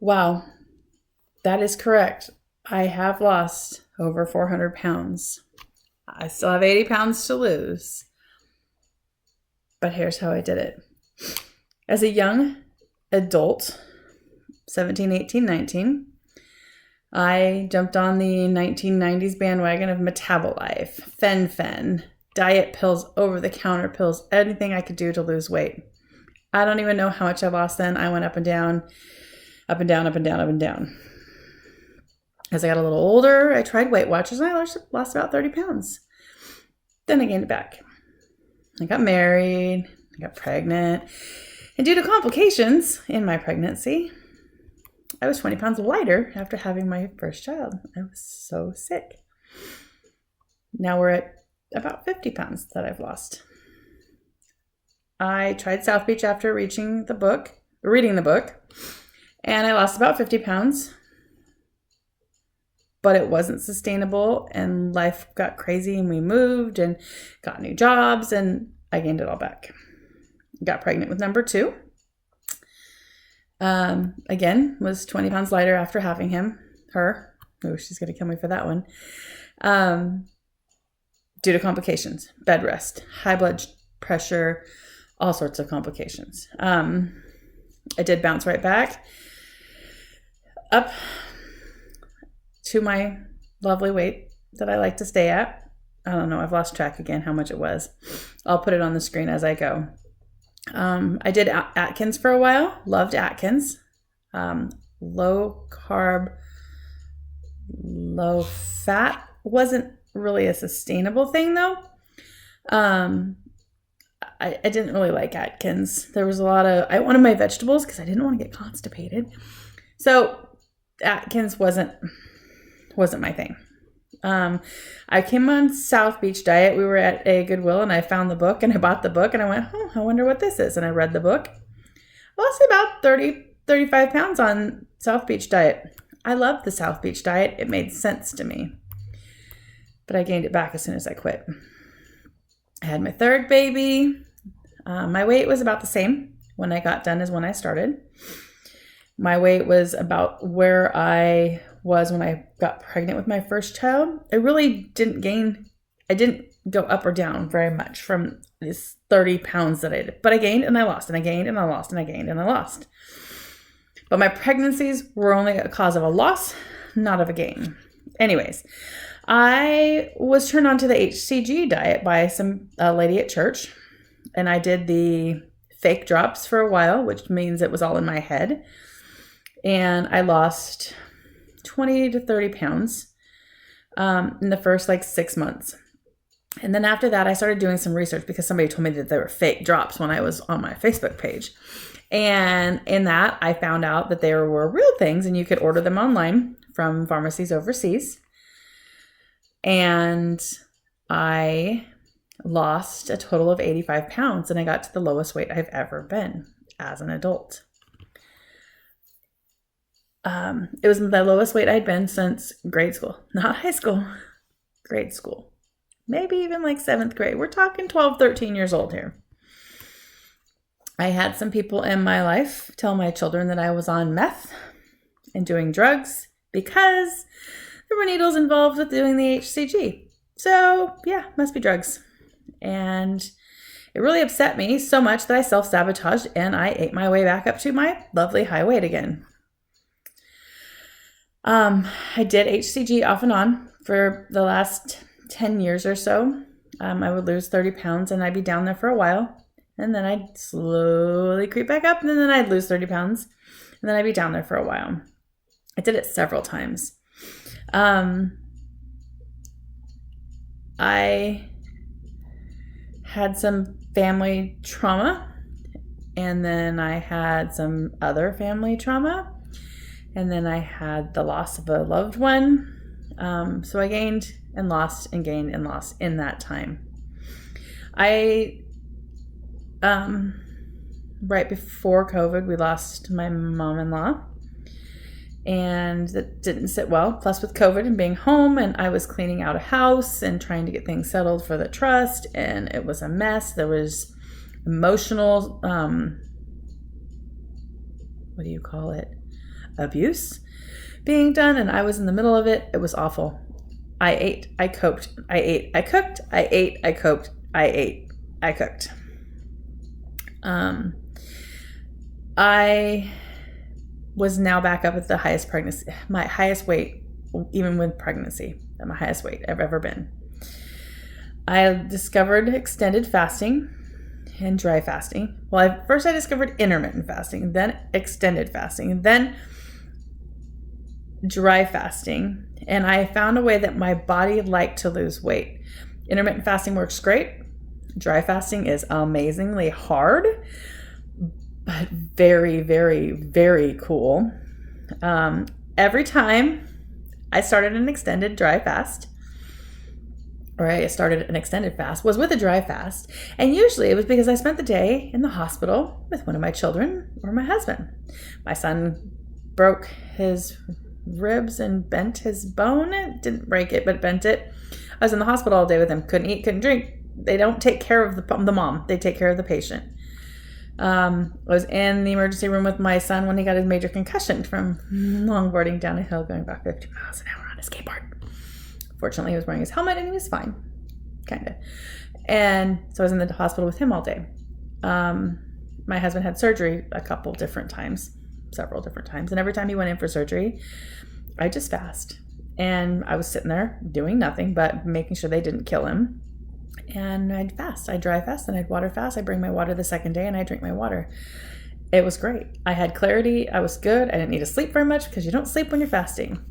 Wow, that is correct. I have lost over 400 pounds. I still have 80 pounds to lose. But here's how I did it. As a young adult, 17, 18, 19, I jumped on the 1990s bandwagon of Metabolife, Fen-Phen, diet pills, over-the-counter pills, anything I could do to lose weight. I don't even know how much I lost then. I went up and down, up and down, up and down, up and down. As I got a little older, I tried Weight Watchers and I lost about 30 pounds. Then I gained it back. I got married, I got pregnant, and due to complications in my pregnancy, I was 20 pounds lighter after having my first child. I was so sick. Now we're at about 50 pounds that I've lost. I tried South Beach after reading the book, and I lost about 50 pounds, but it wasn't sustainable, and life got crazy, and we moved and got new jobs, and I gained it all back. Got pregnant with number 2. Again, was 20 pounds lighter after having her. Oh, she's going to kill me for that one. Due to complications, bed rest, high blood pressure, all sorts of complications. I did bounce right back up to my lovely weight that I like to stay at. I don't know. I've lost track again how much it was. I'll put it on the screen as I go. I did Atkins for a while. Loved Atkins. Low carb, low fat. Wasn't really a sustainable thing though. I didn't really like Atkins. There was a lot of, I wanted my vegetables because I didn't want to get constipated. So Atkins wasn't my thing. I came on South Beach diet. We were at a Goodwill and I found the book and I bought the book and I went, I wonder what this is. And I read the book. I lost about 35 pounds on South Beach diet. I loved the South Beach diet. It made sense to me. But I gained it back as soon as I quit. I had my third baby. My weight was about the same when I got done as when I started. My weight was about where I was when I got pregnant with my first child. I really didn't gain. I didn't go up or down very much from this 30 pounds that I did. But I gained and I lost and I gained and I lost and I gained and I lost. But my pregnancies were only a cause of a loss, not of a gain. Anyways, I was turned on to the HCG diet by a lady at church. And I did the fake drops for a while, which means it was all in my head. And I lost 20 to 30 pounds in the first 6 months. And then after that, I started doing some research because somebody told me that they were fake drops when I was on my Facebook page. And in that, I found out that there were real things and you could order them online from pharmacies overseas. And I lost a total of 85 pounds and I got to the lowest weight I've ever been as an adult. It was the lowest weight I'd been since grade school, not high school, grade school, maybe even 7th grade. We're talking 12, 13 years old here. I had some people in my life tell my children that I was on meth and doing drugs because there were needles involved with doing the HCG. So yeah, must be drugs. And it really upset me so much that I self-sabotaged and I ate my way back up to my lovely high weight again. I did HCG off and on for the last 10 years or so. I would lose 30 pounds and I'd be down there for a while. And then I'd slowly creep back up and then I'd lose 30 pounds. And then I'd be down there for a while. I did it several times. I had some family trauma and then I had some other family trauma. And then I had the loss of a loved one. So I gained and lost and gained and lost in that time. Right before COVID, we lost my mom-in-law. And that didn't sit well. Plus with COVID and being home, and I was cleaning out a house and trying to get things settled for the trust. And it was a mess. There was emotional, abuse being done, and I was in the middle of it. It was awful. I ate, I coped, I ate, I cooked, I ate, I coped, I ate, I cooked. I was now back up at the highest pregnancy, my highest weight, even with pregnancy, at my highest weight I've ever been. I discovered extended fasting and dry fasting. Well, first I discovered intermittent fasting, then extended fasting, then dry fasting. And I found a way that my body liked to lose weight. Intermittent fasting works great. Dry fasting is amazingly hard, but very, very, very cool. Every time I started an extended dry fast, or I started an extended fast, was with a dry fast. And usually it was because I spent the day in the hospital with one of my children or my husband. My son broke his ribs and bent his bone. Didn't break it, but bent it. I was in the hospital all day with him. Couldn't eat, couldn't drink. They don't take care of the mom. They take care of the patient. I was in the emergency room with my son when he got his major concussion from longboarding down a hill going about 50 miles an hour on a skateboard. Fortunately, he was wearing his helmet and he was fine, kind of. And so I was in the hospital with him all day. My husband had surgery several different times. And every time he went in for surgery, I just fast. And I was sitting there doing nothing but making sure they didn't kill him. And I'd fast. I'd dry fast and I'd water fast. I'd bring my water the second day and I'd drink my water. It was great. I had clarity. I was good. I didn't need to sleep very much because you don't sleep when you're fasting.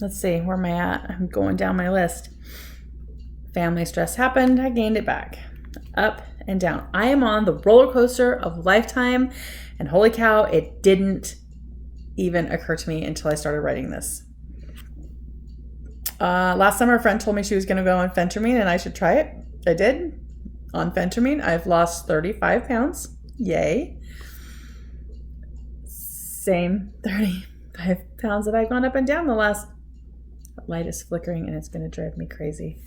Let's see, where am I at? I'm going down my list. Family stress happened. I gained it back. Up and down. I am on the roller coaster of lifetime, and holy cow, it didn't even occur to me until I started writing this. Last summer, a friend told me she was going to go on phentermine and I should try it. I did. On phentermine, I've lost 35 pounds. Yay. Same 35 pounds that I've gone up and down the last. Light is flickering and it's going to drive me crazy.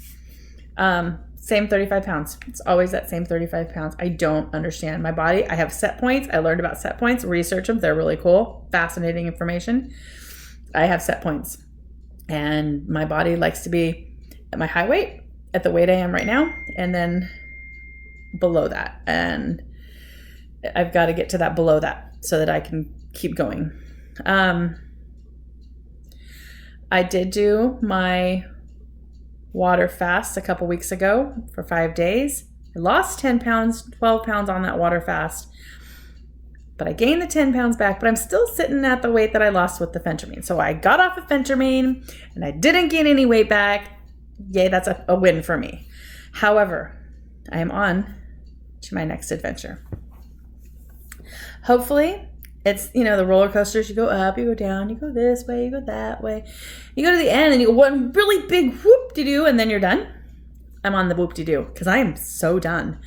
Same 35 pounds. It's always that same 35 pounds. I don't understand my body. I have set points. I learned about set points. Research them. They're really cool. Fascinating information. I have set points. And my body likes to be at my high weight, at the weight I am right now, and then below that. And I've got to get to that below that so that I can keep going. I did do my water fast a couple weeks ago for 5 days. I lost 10 pounds, 12 pounds on that water fast. But I gained the 10 pounds back, but I'm still sitting at the weight that I lost with the phentermine. So I got off of phentermine and I didn't gain any weight back. Yay, that's a win for me. However, I am on to my next adventure. Hopefully, it's, the roller coasters. You go up, you go down, you go this way, you go that way. You go to the end and you go one really big whoop-de-doo and then you're done. I'm on the whoop-de-doo because I am so done.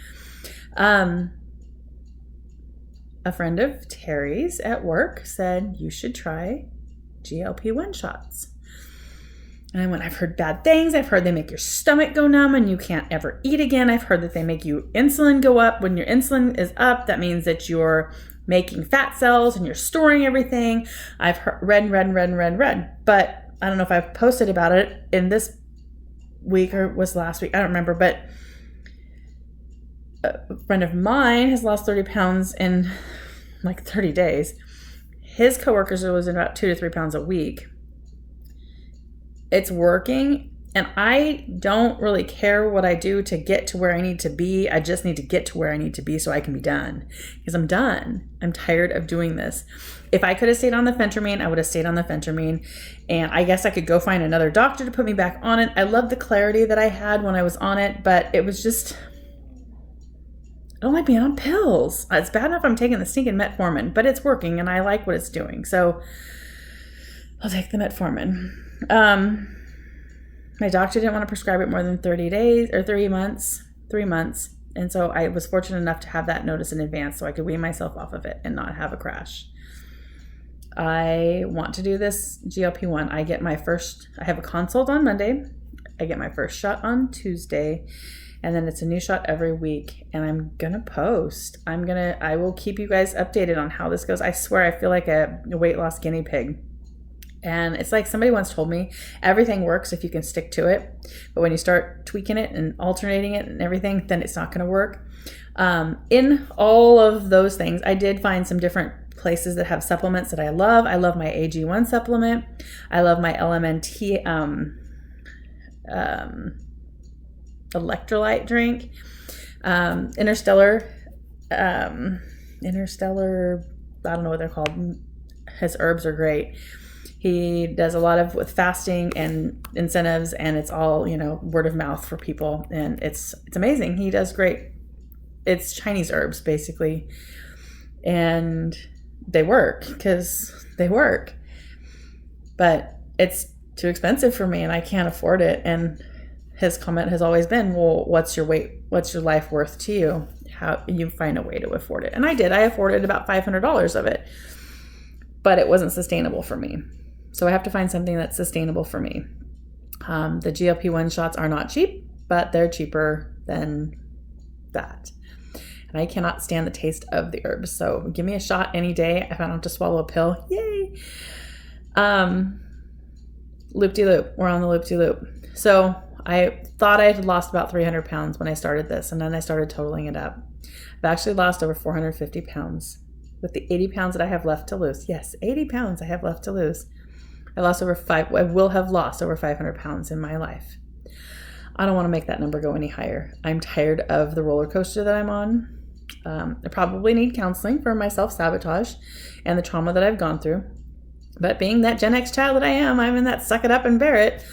A friend of Terry's at work said, you should try GLP-1 shots. And I went, I've heard bad things. I've heard they make your stomach go numb and you can't ever eat again. I've heard that they make you insulin go up. When your insulin is up, that means that you're making fat cells and you're storing everything. I've read. But I don't know if I've posted about it in this week or was last week. I don't remember, but a friend of mine has lost 30 pounds in like 30 days. His coworkers are losing about 2 to 3 pounds a week. It's working, and I don't really care what I do to get to where I need to be. I just need to get to where I need to be so I can be done, because I'm done. I'm tired of doing this. If I could have stayed on the phentermine, I would have stayed on the phentermine, and I guess I could go find another doctor to put me back on it. I love the clarity that I had when I was on it, but it was just, I don't like being on pills. It's bad enough I'm taking the stinking metformin, but it's working and I like what it's doing. So I'll take the metformin. My doctor didn't want to prescribe it more than 30 days or 3 months. And so I was fortunate enough to have that notice in advance so I could wean myself off of it and not have a crash. I want to do this GLP-1. I have a consult on Monday. I get my first shot on Tuesday. And then it's a new shot every week. And I'm going to post. I will keep you guys updated on how this goes. I swear I feel like a weight loss guinea pig. And it's like somebody once told me, everything works if you can stick to it. But when you start tweaking it and alternating it and everything, then it's not going to work. In all of those things, I did find some different places that have supplements that I love. I love my AG1 supplement. I love my LMNT electrolyte drink. Interstellar, I don't know what they're called. His herbs are great. He does a lot with fasting and incentives, and it's all, word of mouth for people. And it's amazing. He does great. It's Chinese herbs, basically. And they work because they work. But it's too expensive for me and I can't afford it. And his comment has always been, well, what's your life worth to you? How you find a way to afford it. And I did. I afforded about $500 of it. But it wasn't sustainable for me. So I have to find something that's sustainable for me. The GLP-1 shots are not cheap, but they're cheaper than that. And I cannot stand the taste of the herbs. So give me a shot any day if I don't have to swallow a pill. Yay! Loop-de-loop. We're on the loop-de-loop. So I thought I had lost about 300 pounds when I started this, and then I started totaling it up. I've actually lost over 450 pounds. With the 80 pounds that I have left to lose. Yes, 80 pounds I have left to lose. I will have lost over 500 pounds in my life. I don't want to make that number go any higher. I'm tired of the roller coaster that I'm on. I probably need counseling for my self-sabotage and the trauma that I've gone through. But being that Gen X child that I am, I'm in that suck it up and bear it.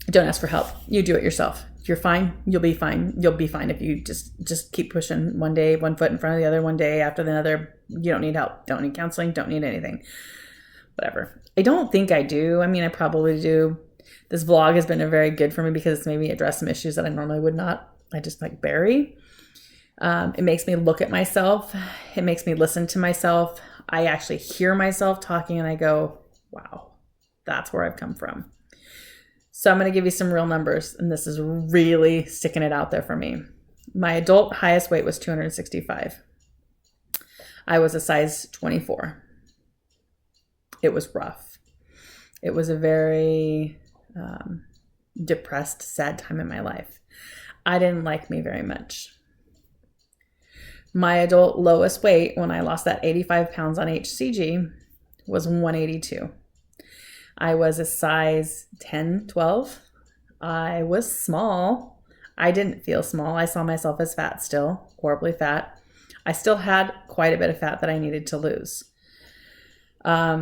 Don't ask for help. You do it yourself. You're fine. You'll be fine. You'll be fine if you just keep pushing one foot in front of the other, one day after the other. You don't need help. Don't need counseling. Don't need anything. Whatever. I don't think I do. I mean, I probably do. This vlog has been very good for me because it's made me address some issues that I normally would not. I just bury. It makes me look at myself. It makes me listen to myself. I actually hear myself talking and I go, wow, that's where I've come from. So I'm going to give you some real numbers, and this is really sticking it out there for me. My adult highest weight was 265. I was a size 24. It was rough. It was a very depressed, sad time in my life. I didn't like me very much. My adult lowest weight when I lost that 85 pounds on HCG was 182. I was a size 10, 12. I was small. I didn't feel small. I saw myself as fat still, horribly fat. I still had quite a bit of fat that I needed to lose. I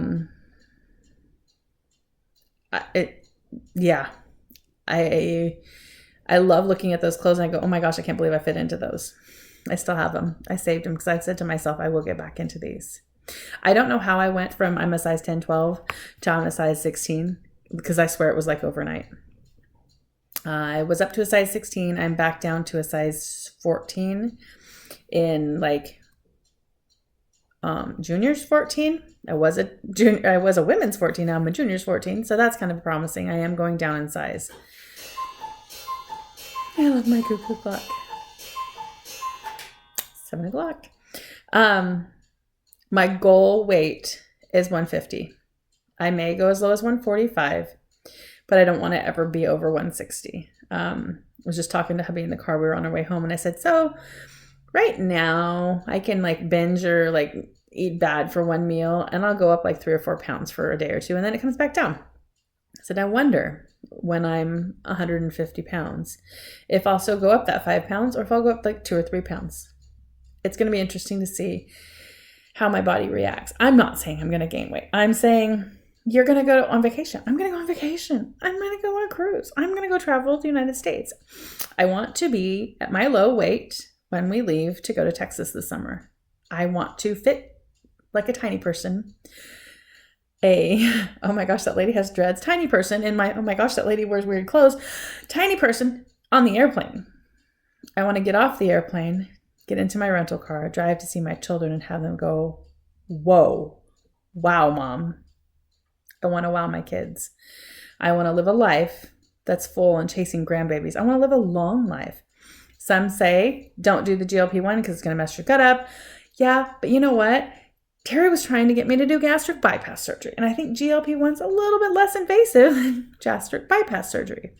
love looking at those clothes and I go, oh my gosh, I can't believe I fit into those. I still have them. I saved them because I said to myself, I will get back into these. I don't know how I went from I'm a size 10, 12 to I'm a size 16 because I swear it was overnight. I was up to a size 16. I'm back down to a size 14 in juniors 14. I was a women's 14. Now I'm a juniors 14. So that's kind of promising. I am going down in size. I love my cuckoo clock. 7 o'clock. My goal weight is 150. I may go as low as 145, but I don't want to ever be over 160. I was just talking to hubby in the car. We were on our way home and I said, so right now I can binge or eat bad for one meal and I'll go up 3 or 4 pounds for a day or two and then it comes back down. I said, I wonder when I'm 150 pounds if I'll still go up that 5 pounds or if I'll go up 2 or 3 pounds. It's going to be interesting to see how my body reacts. I'm not saying I'm going to gain weight. I'm saying you're going to go on vacation. I'm going to go on vacation. I'm going to go on a cruise. I'm going to go travel to the United States. I want to be at my low weight when we leave to go to Texas this summer. I want to fit like a tiny person. Oh my gosh, that lady has dreads. Tiny person in my, oh my gosh, that lady wears weird clothes. Tiny person on the airplane. I want to get off the airplane, get into my rental car, drive to see my children and have them go, whoa, wow, mom. I want to wow my kids. I want to live a life that's full and chasing grandbabies. I want to live a long life. Some say don't do the GLP-1 because it's going to mess your gut up. Yeah, but you know what? Terry was trying to get me to do gastric bypass surgery. And I think GLP-1's a little bit less invasive than gastric bypass surgery.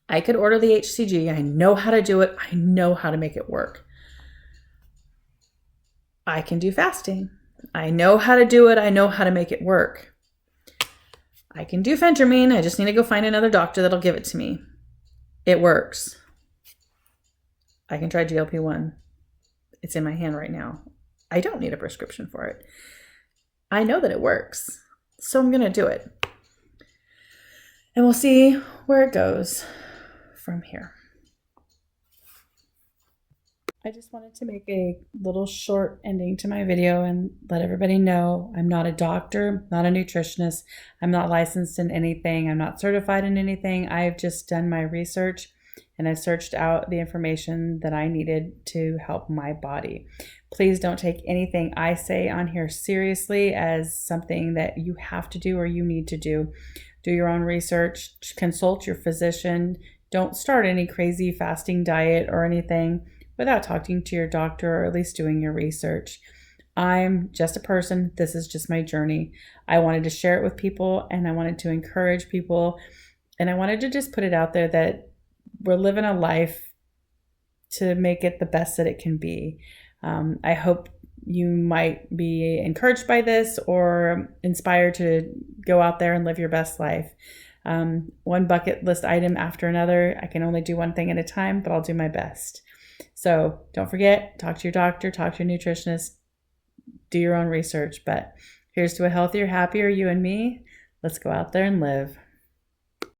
I could order the HCG. I know how to do it. I know how to make it work. I can do fasting. I know how to do it. I know how to make it work. I can do phentermine. I just need to go find another doctor that'll give it to me. It works. I can try GLP-1. It's in my hand right now. I don't need a prescription for it. I know that it works. So I'm going to do it. And we'll see where it goes from here. I just wanted to make a little short ending to my video and let everybody know I'm not a doctor, not a nutritionist. I'm not licensed in anything. I'm not certified in anything. I've just done my research and I've searched out the information that I needed to help my body. Please don't take anything I say on here seriously as something that you have to do or you need to do. Do your own research, consult your physician. Don't start any crazy fasting diet or anything without talking to your doctor or at least doing your research. I'm just a person. This is just my journey. I wanted to share it with people and I wanted to encourage people. And I wanted to just put it out there that we're living a life to make it the best that it can be. I hope you might be encouraged by this or inspired to go out there and live your best life. One bucket list item after another. I can only do one thing at a time, but I'll do my best. So don't forget, talk to your doctor, talk to your nutritionist, do your own research. But here's to a healthier, happier you and me. Let's go out there and live.